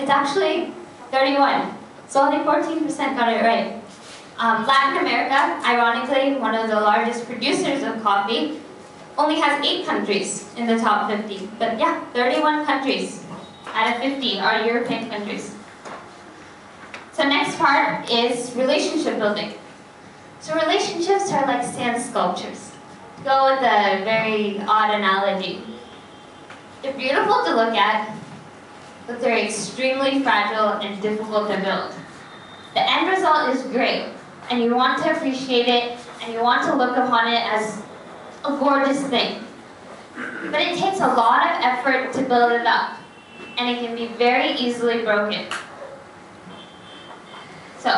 It's actually 31. So only 14% got it right. Latin America, ironically, one of the largest producers of coffee, only has 8 countries in the top 50. But yeah, 31 countries out of 50 are European countries. So next part is relationship building. So relationships are like sand sculptures. To go with a very odd analogy. They're beautiful to look at, but they're extremely fragile and difficult to build. The end result is great, and you want to appreciate it, and you want to look upon it as a gorgeous thing. But it takes a lot of effort to build it up, and it can be very easily broken. So,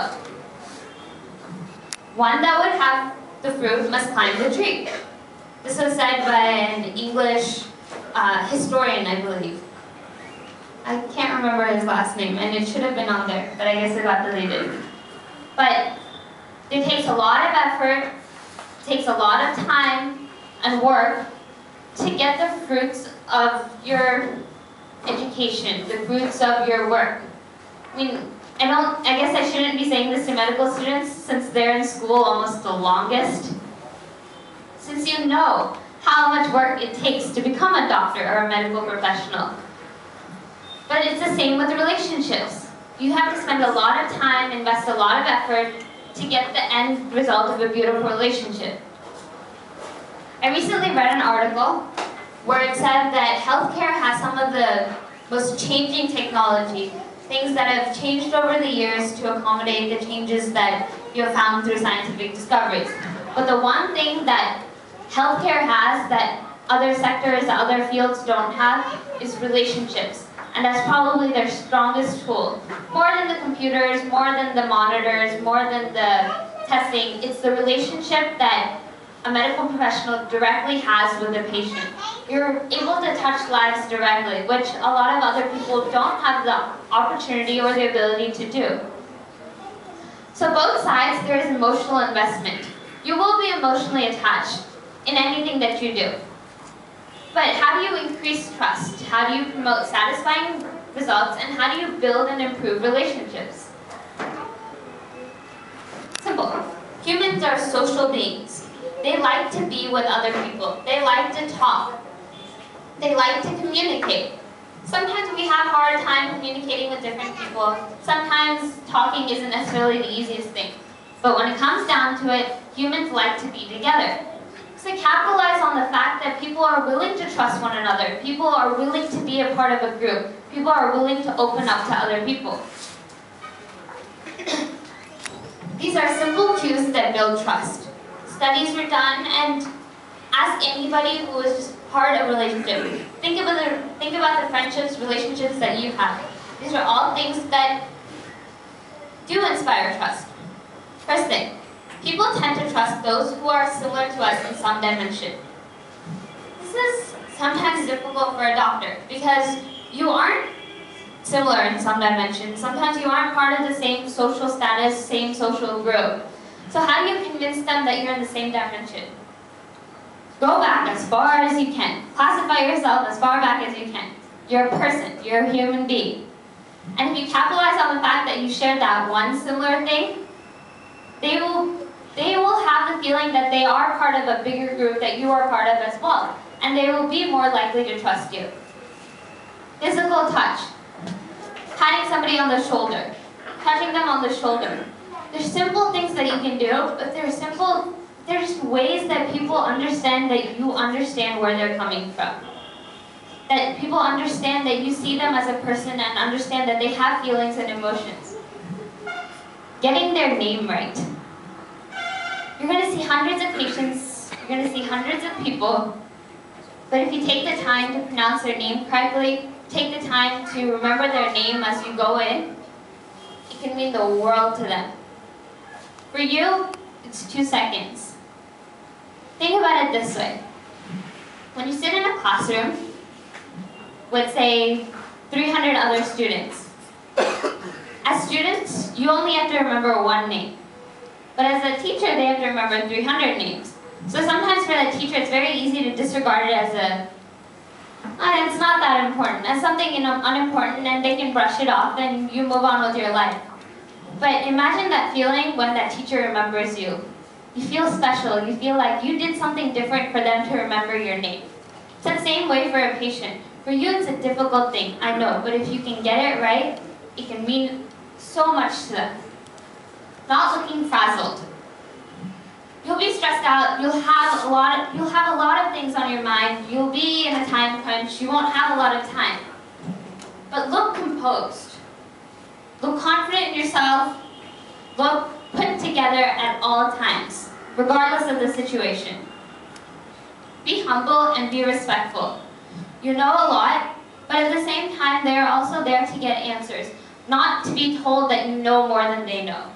one that would have the fruit must climb the tree. This was said by an English historian, I believe. I can't remember his last name, and it should have been on there, but I guess it got deleted. But it takes a lot of effort, takes a lot of time and work to get the fruits of your education, the fruits of your work. I mean, I guess I shouldn't be saying this to medical students since they're in school almost the longest. Since you know how much work it takes to become a doctor or a medical professional. But it's the same with relationships. You have to spend a lot of time, invest a lot of effort to get the end result of a beautiful relationship. I recently read an article where it said that healthcare has some of the most changing technology, things that have changed over the years to accommodate the changes that you have found through scientific discoveries. But the one thing that healthcare has that other sectors, other fields don't have is relationships. And that's probably their strongest tool. More than the computers, more than the monitors, more than the testing, it's the relationship that a medical professional directly has with the patient. You're able to touch lives directly, which a lot of other people don't have the opportunity or the ability to do. So both sides, there is emotional investment. You will be emotionally attached in anything that you do. But how do you increase trust? How do you promote satisfying results? And how do you build and improve relationships? Simple. Humans are social beings. They like to be with other people. They like to talk. They like to communicate. Sometimes we have a hard time communicating with different people. Sometimes talking isn't necessarily the easiest thing. But when it comes down to it, humans like to be together. So capitalize on the fact that people are willing to trust one another. People are willing to be a part of a group. People are willing to open up to other people. These are simple cues that build trust. Studies were done, and ask anybody who is just part of a relationship. Think about the friendships, relationships that you have. These are all things that do inspire trust. First thing, people tend to trust those who are similar to us in some dimension. This is sometimes difficult for a doctor because you aren't similar in some dimension. Sometimes you aren't part of the same social status, same social group. So how do you convince them that you're in the same dimension? Go back as far as you can. Classify yourself as far back as you can. You're a person. You're a human being. And if you capitalize on the fact that you share that one similar thing, they will have the feeling that they are part of a bigger group that you are part of as well. And they will be more likely to trust you. Physical touch. Patting somebody on the shoulder. Touching them on the shoulder. There's simple things that you can do, but there's just ways that people understand that you understand where they're coming from. That people understand that you see them as a person and understand that they have feelings and emotions. Getting their name right. You're going to see hundreds of patients, you're going to see hundreds of people, but if you take the time to pronounce their name correctly, take the time to remember their name as you go in, it can mean the world to them. For you, it's 2 seconds. Think about it this way. When you sit in a classroom with, say, 300 other students, as students, you only have to remember one name. But as a teacher, they have to remember 300 names. So sometimes for the teacher, it's very easy to disregard it as a It's not that important. That's something unimportant, and they can brush it off and you move on with your life. But imagine that feeling when that teacher remembers you. You feel special. You feel like you did something different for them to remember your name. It's the same way for a patient. For you, it's a difficult thing, I know, but if you can get it right, it can mean so much to them. Not looking frazzled. You'll be stressed out. You'll have a lot of things on your mind. You'll be in a time crunch. You won't have a lot of time. But look composed. Look confident in yourself. Look put together at all times, regardless of the situation. Be humble and be respectful. You know a lot, but at the same time, they are also there to get answers, not to be told that you know more than they know.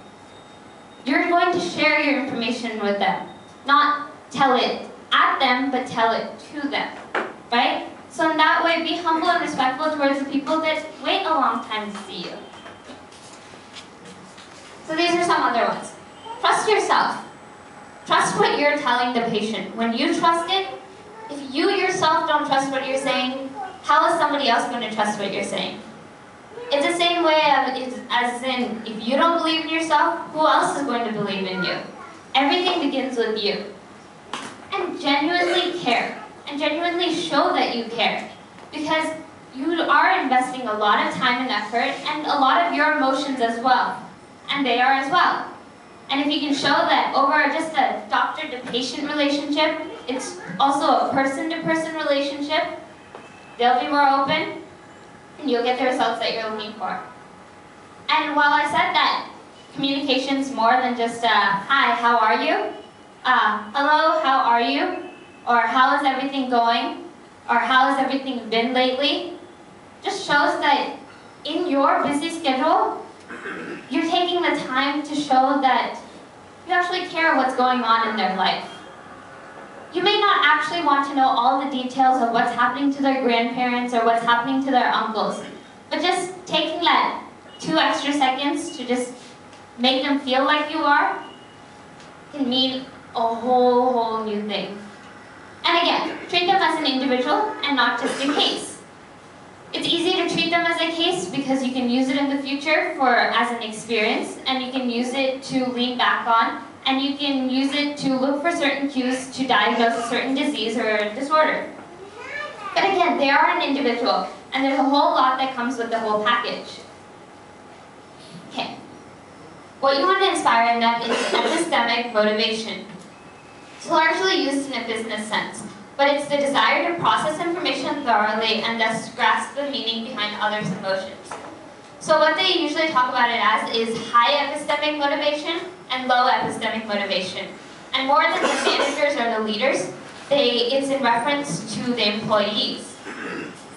You're going to share your information with them, not tell it at them, but tell it to them, right? So in that way, be humble and respectful towards the people that wait a long time to see you. So these are some other ones. Trust yourself. Trust what you're telling the patient. When you trust it, if you yourself don't trust what you're saying, how is somebody else going to trust what you're saying? It's the same way as in, if you don't believe in yourself, who else is going to believe in you? Everything begins with you. And genuinely care. And genuinely show that you care. Because you are investing a lot of time and effort, and a lot of your emotions as well. And they are as well. And if you can show that over just a doctor-to-patient relationship, it's also a person-to-person relationship, they'll be more open, and you'll get the results that you're looking for. And while I said that communication's more than just hi, how are you? Hello, how are you? Or how is everything going? Or how has everything been lately? Just shows that in your busy schedule, you're taking the time to show that you actually care what's going on in their life. You may not actually want to know all the details of what's happening to their grandparents or what's happening to their uncles, but just taking that 2 extra seconds to just make them feel like you are can mean a whole new thing. And again, treat them as an individual and not just a case. It's easy to treat them as a case because you can use it in the future as an experience, and you can use it to lean back on, and you can use it to look for certain cues to diagnose a certain disease or disorder. But again, they are an individual, and there's a whole lot that comes with the whole package. Okay. What you want to inspire in them is epistemic motivation. It's largely used in a business sense, but it's the desire to process information thoroughly and thus grasp the meaning behind others' emotions. So what they usually talk about it as is high epistemic motivation and low epistemic motivation. And more than the managers or the leaders, it's in reference to the employees.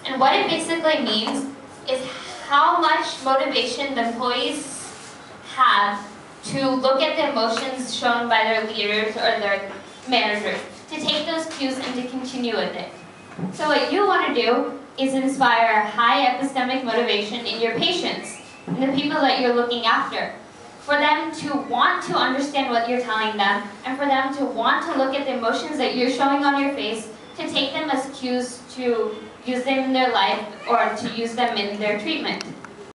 And what it basically means is how much motivation the employees have to look at the emotions shown by their leaders or their managers, to take those cues and to continue with it. So what you want to do is inspire high epistemic motivation in your patients, in the people that you're looking after, for them to want to understand what you're telling them, and for them to want to look at the emotions that you're showing on your face, to take them as cues to use them in their life or to use them in their treatment.